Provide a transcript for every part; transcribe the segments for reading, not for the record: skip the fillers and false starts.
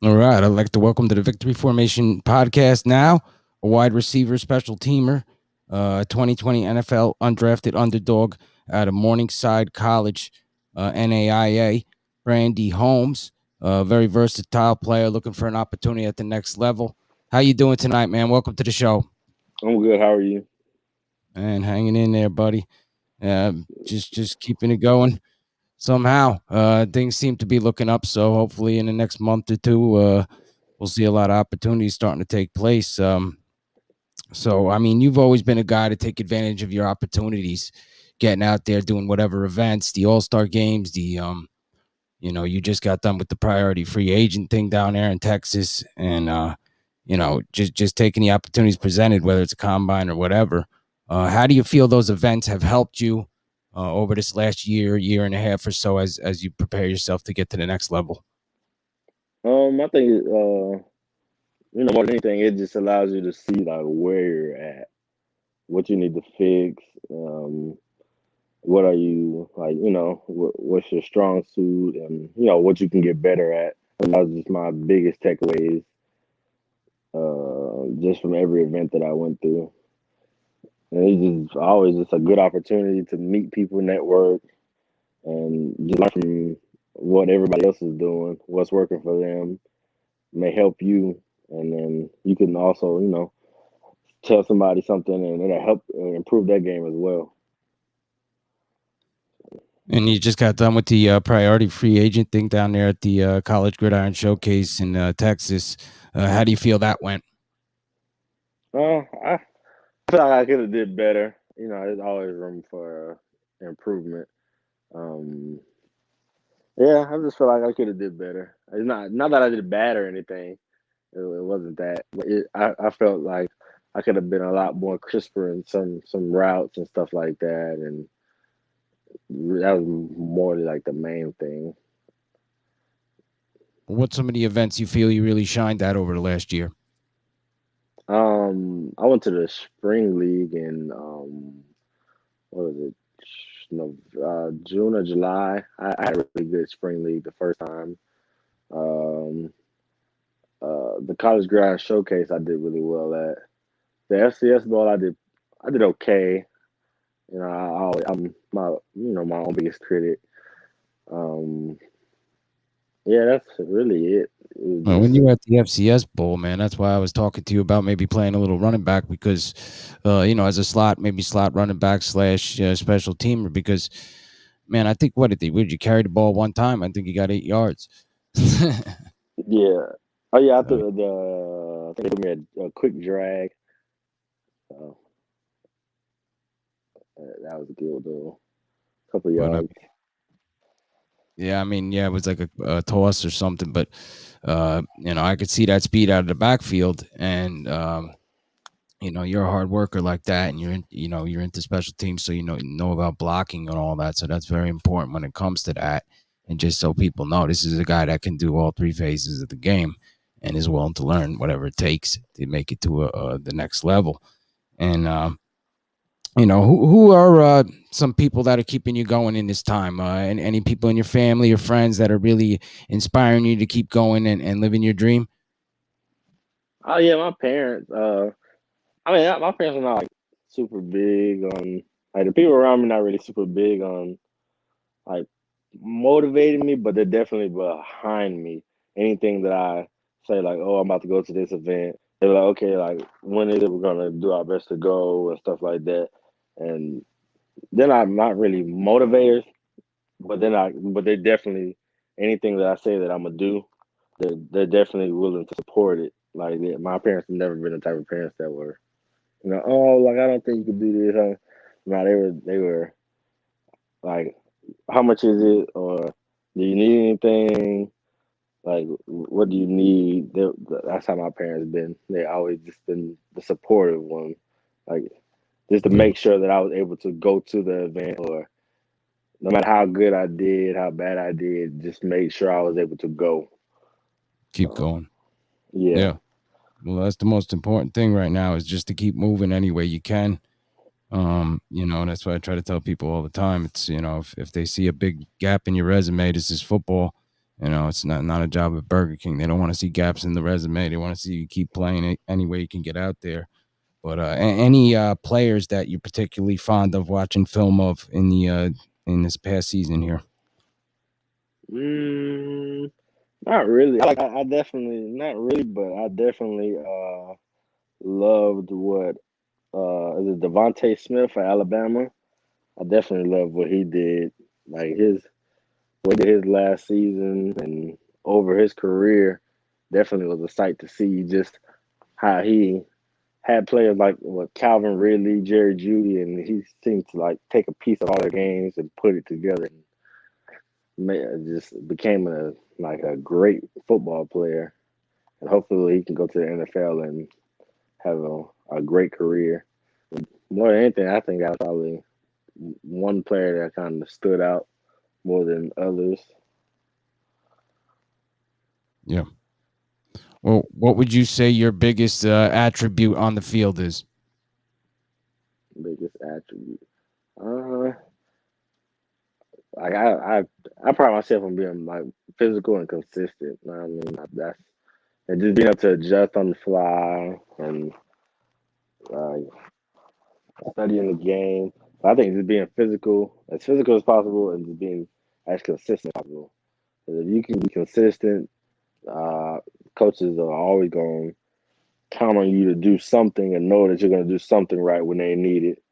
All right. I'd like to welcome to the Victory Formation podcast now, a wide receiver, special teamer, 2020 NFL undrafted underdog out of Morningside College, NAIA, Brandy Holmes, a very versatile player looking for an opportunity at the next level. How you doing tonight, man? Welcome to the show. I'm good. How are you? And hanging in there, buddy. Just keeping it going. Somehow, things seem to be looking up. So hopefully, in the next month or two, we'll see a lot of opportunities starting to take place. So I mean, you've always been a guy to take advantage of your opportunities, getting out there, doing whatever events, the All Star games, you just got done with the priority free agent thing down there in Texas, and just taking the opportunities presented, whether it's a combine or whatever. How do you feel those events have helped you over this last year and a half or so, as you prepare yourself to get to the next level? I think more than anything, it just allows you to see like where you're at, what you need to fix. What are you like? What's your strong suit, and what you can get better at. And that was just my biggest takeaways, just from every event that I went through. And it's just always just a good opportunity to meet people, network, and just learn from what everybody else is doing, what's working for them may help you, and then you can also, tell somebody something, and it'll help improve that game as well. And you just got done with the priority free agent thing down there at the College Gridiron Showcase in Texas. How do you feel that went? I feel like I could have did better. There's always room for improvement. Um, yeah, I just feel like I could have did better. It's not that I did bad or anything. It wasn't that. But I felt like I could have been a lot more crisper in some routes and stuff like that, and that was more like the main thing. What's some of the events you feel you really shined at over the last year? I went to the spring league in what was it? No, June or July. I had a really good spring league the first time. Um, the college grad showcase I did really well at. The FCS ball I did okay. I'm my own biggest critic. Um, yeah, that's really it. It was When just you were at the FCS Bowl, man, that's why I was talking to you about maybe playing a little running back because, as a slot, maybe slot running back slash special teamer. Because, man, I think would you carry the ball one time? I think you got 8 yards. yeah. Oh yeah, So, I think they put me a quick drag. So that was good though. Couple but yards. yeah, I mean, yeah, it was like a toss or something, but I could see that speed out of the backfield, and you're a hard worker like that, and you're into special teams, so you know about blocking and all that. So that's very important when it comes to that. And just so people know, this is a guy that can do all three phases of the game, and is willing to learn whatever it takes to make it to the next level. And who are some people that are keeping you going in this time, and any people in your family or friends that are really inspiring you to keep going and living your dream? Oh yeah, my parents. My parents are not like super big on like the people around me. Not really super big on like motivating me, but they're definitely behind me. Anything that I say, like, oh, I'm about to go to this event, they're like, okay, like, when is it? We're gonna do our best to go and stuff like that. And they're not really motivators, but they're definitely anything that I say that I'm gonna do. They're definitely willing to support it. Like my parents have never been the type of parents that were, oh, like I don't think you could do this. Huh? No, they were like, how much is it, or do you need anything? Like, what do you need? That's how my parents been. They always just been the supportive one, like just to make sure that I was able to go to the event, or no matter how good I did, how bad I did, just make sure I was able to go. Keep So going. yeah, Yeah. Well, that's the most important thing right now is just to keep moving any way you can. That's why I try to tell people all the time. It's, if they see a big gap in your resume, this is football. It's not a job at Burger King. They don't want to see gaps in the resume. They want to see you keep playing it any way you can get out there. But any players that you're particularly fond of watching film of in this past season here? Mm, not really. I definitely not really, but I definitely loved what is it Devontae Smith for Alabama. I definitely love what he did. Like his what he did his last season and over his career definitely was a sight to see. Just how he had players like what Calvin Ridley, Jerry Judy, and he seemed to like take a piece of all their games and put it together and just became a great football player. And hopefully he can go to the NFL and have a great career. More than anything, I think that's probably one player that kind of stood out more than others. Yeah. Well, what would you say your biggest attribute on the field is? Biggest attribute. Uh, like I pride myself on being like physical and consistent. You know what I mean, that's and just being able to adjust on the fly and uh, studying the game. So I think just being physical as possible, and just being as consistent as possible. 'Cause if you can be consistent, uh, coaches are always going to count on you to do something and know that you're going to do something right when they need it.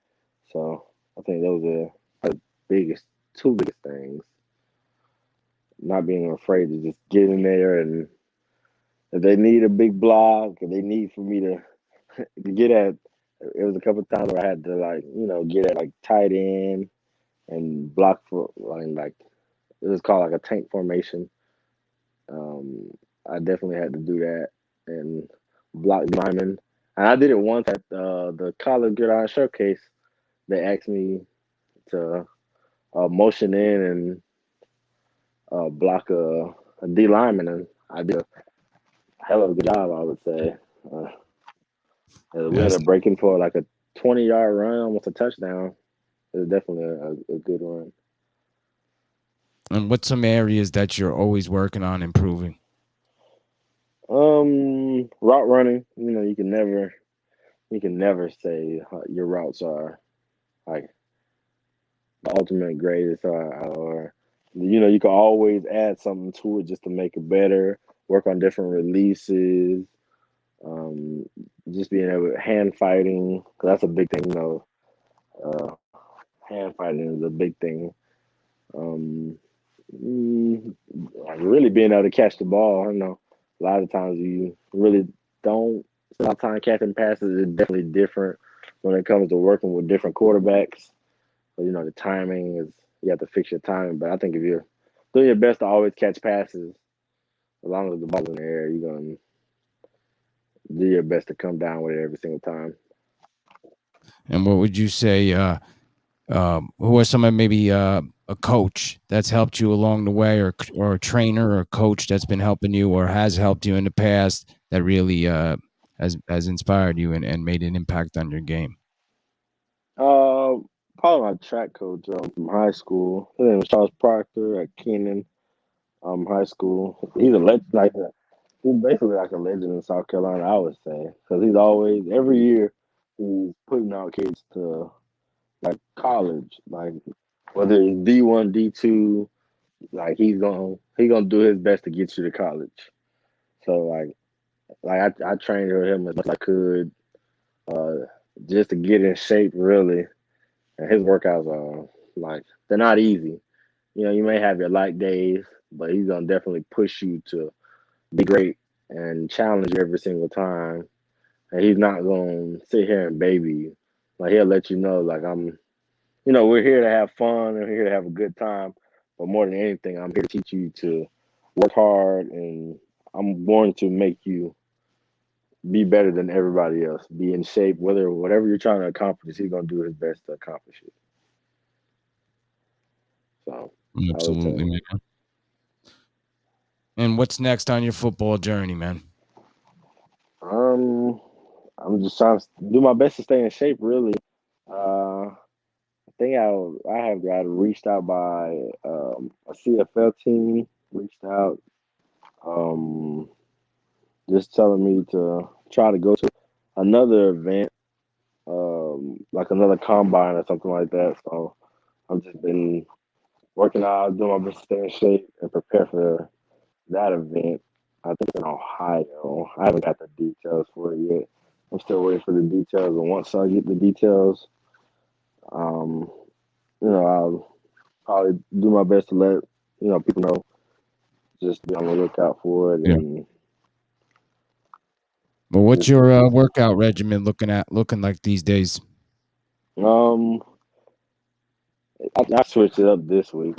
So I think those are the biggest, two biggest things. Not being afraid to just get in there, and if they need a big block, if they need for me to get at, it was a couple of times where I had to like get at like tight end and block for like it was called like a tank formation. Um, I definitely had to do that and block linemen. And I did it once at the college gridiron showcase. They asked me to motion in and block a D lineman, and I did a hell of a good job, I would say. Uh, we Yes. ended up breaking for like a 20-yard run, almost a touchdown. It was definitely a good run. And what's some areas that you're always working on improving? Route running. You can never say your routes are like the ultimate greatest, or you can always add something to it just to make it better. Work on different releases. Um, just being able to hand fighting, 'cause that's a big thing. Uh, hand fighting is a big thing. Um, like really being able to catch the ball. I know a lot of times you really don't. A lot of time catching passes is definitely different when it comes to working with different quarterbacks. So, the timing is you have to fix your timing. But I think if you're doing your best to always catch passes, as long as the ball's in the air, you're gonna do your best to come down with it every single time. And what would you say? Who are some of maybe a coach that's helped you along the way, or a trainer or a coach that's been helping you or has helped you in the past that really has inspired you and made an impact on your game? Uh, Probably my track coach from high school. His name was Charles Proctor at Kenan High School. He's a legend, he's basically like a legend in South Carolina, I would say, because he's always every year he's putting out kids to like college, like whether it's D1, D2, like he's gonna do his best to get you to college. So I trained with him as much as I could, uh, just to get in shape really. And his workouts are they're not easy. You may have your light days, but he's gonna definitely push you to be great and challenge you every single time. And he's not gonna sit here and baby you. Like he'll let you know, like we're here to have fun and we're here to have a good time. But more than anything, I'm here to teach you to work hard, and I'm going to make you be better than everybody else. Be in shape, whatever you're trying to accomplish, he's gonna do his best to accomplish it. So I would Absolutely, say, man. And what's next on your football journey, man? um, I'm just trying to do my best to stay in shape. Really, I think I have got reached out by a CFL team. reached out, um, just telling me to try to go to another event, like another combine or something like that. So I've just been working out, doing my best to stay in shape and prepare for that event. I think it's in Ohio. I haven't got the details for it yet. I'm still waiting for the details, and once I get the details, um, I'll probably do my best to let people know. Just be on the lookout for it, Yeah. and But what's just your workout regimen looking like these days? um, I switched it up this week.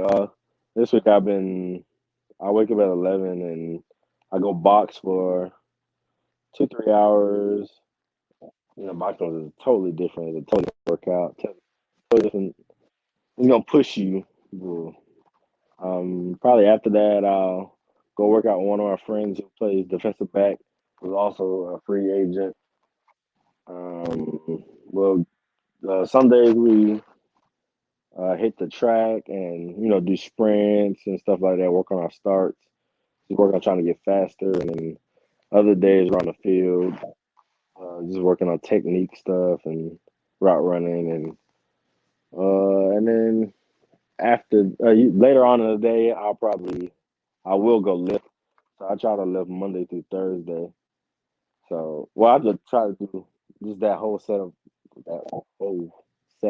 This week I wake up at 11 and I go box for 2 3 hours. Boxing is totally different. It's a totally workout. Totally different. It's gonna push you. Probably after that, I'll go work out with one of our friends who plays defensive back, who's also a free agent. Well, some days we hit the track and do sprints and stuff like that. Work on our starts. Just work on trying to get faster, and then other days we're on the field, just working on technique stuff and route running, and then after later on in the day, I will go lift. So I try to lift Monday through Thursday. So well, I just try to do just that whole set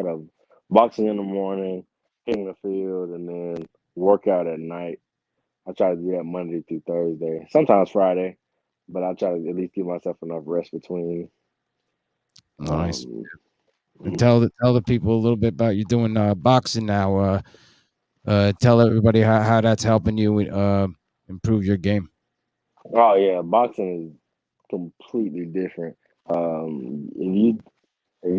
of boxing in the morning, hitting the field, and then workout at night. I try to do that Monday through Thursday, sometimes Friday, but I try to at least give myself enough rest between. Nice. Um, And tell the people a little bit about you doing boxing now. Tell everybody how that's helping you improve your game. oh yeah, boxing is completely different. If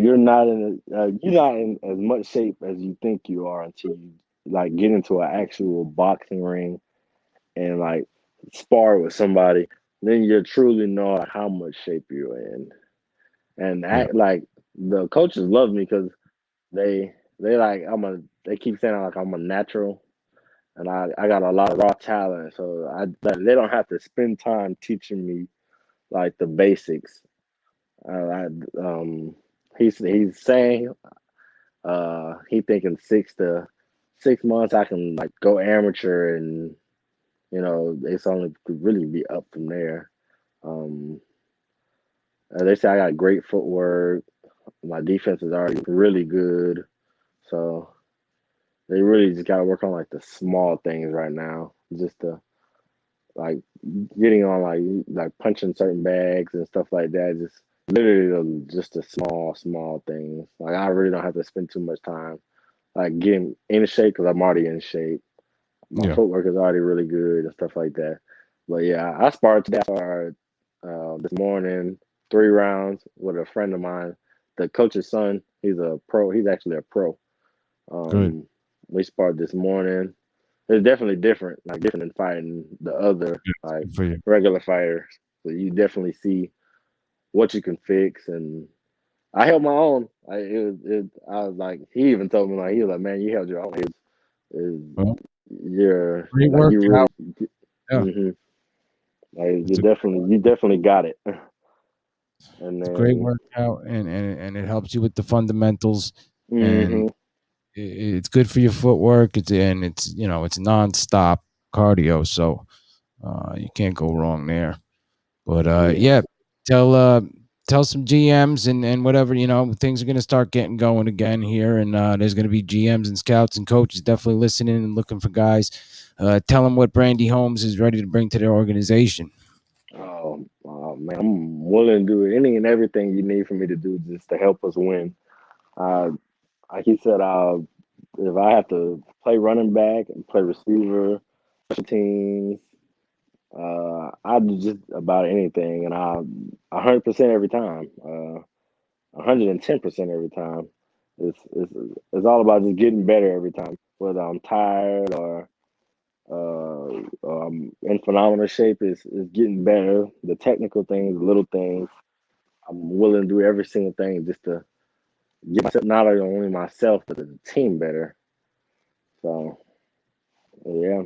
you're not you're not in as much shape as you think you are until you like get into an actual boxing ring and like spar with somebody, then you truly know like, how much shape you're in. And Yeah. act like the coaches love me because they like they keep saying like I'm a natural and I got a lot of raw talent, so they don't have to spend time teaching me like the basics. I, he's saying he thinking 6 months I can like go amateur, and it's only could really be up from there. Um, they say I got great footwork. My defense is already really good, so they really just got to work on like the small things right now, just to like getting on like punching certain bags and stuff like that. Just literally just the small things. Like I really don't have to spend too much time like getting in shape because I'm already in shape. My Yeah. footwork is already really good and stuff like that. But yeah, I sparred today. I sparred this morning, 3 rounds with a friend of mine. The coach's son, he's a pro. He's actually a pro. Good. Um, we sparred this morning. It's definitely different, like different than fighting the other Good. like Good for you. regular fighters. So you definitely see what you can fix, and I held my own. I was like, he even told me like he was like, man, you held your own. Is Well, you're great like you workout. really, Yeah. hmm like It's a you definitely got it. And it's a great then, workout, and it helps you with the fundamentals, and hmm it's good for your footwork. It's it's nonstop cardio, so you can't go wrong there. But yeah. yeah, tell tell some GMs and whatever, things are gonna start getting going again here, and there's gonna be GMs and scouts and coaches definitely listening and looking for guys. Tell them what Brandy Holmes is ready to bring to their organization. Oh man, I'm willing to do any and everything you need for me to do just to help us win. Uh, like he said, if I have to play running back and play receiver, special teams, I do just about anything, and 100% every time, 110% every time. It's all about just getting better every time, whether I'm tired or I'm in phenomenal shape. Is getting better. The technical things, the little things. I'm willing to do every single thing just to get myself, not only myself, but the team better. So yeah.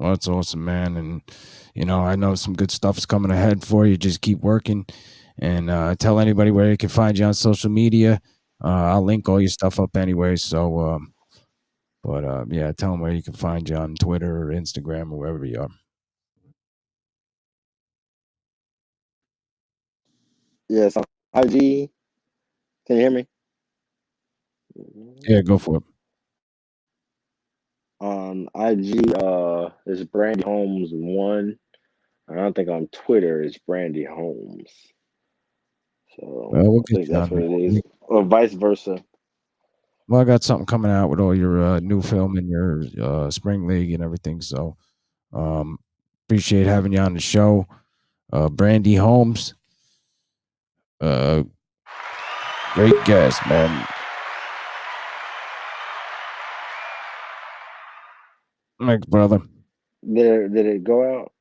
Well, that's awesome, man. And I know some good stuff's coming ahead for you. Just keep working, and tell anybody where you can find you on social media. I'll link all your stuff up anyway. So, but yeah, tell them where you can find you on Twitter or Instagram or wherever you are. Yes, on IG. Can you hear me? Yeah, go for it. On IG, it's Brandy Holmes one. I don't think on Twitter it's Brandy Holmes. So We'll I get think you that's on what it there. is, or vice versa. Well, I got something coming out with all your new film and your spring league and everything. So, um, appreciate having you on the show, Brandy Holmes. Uh, Great guest, man. Thanks, brother. Did it go out?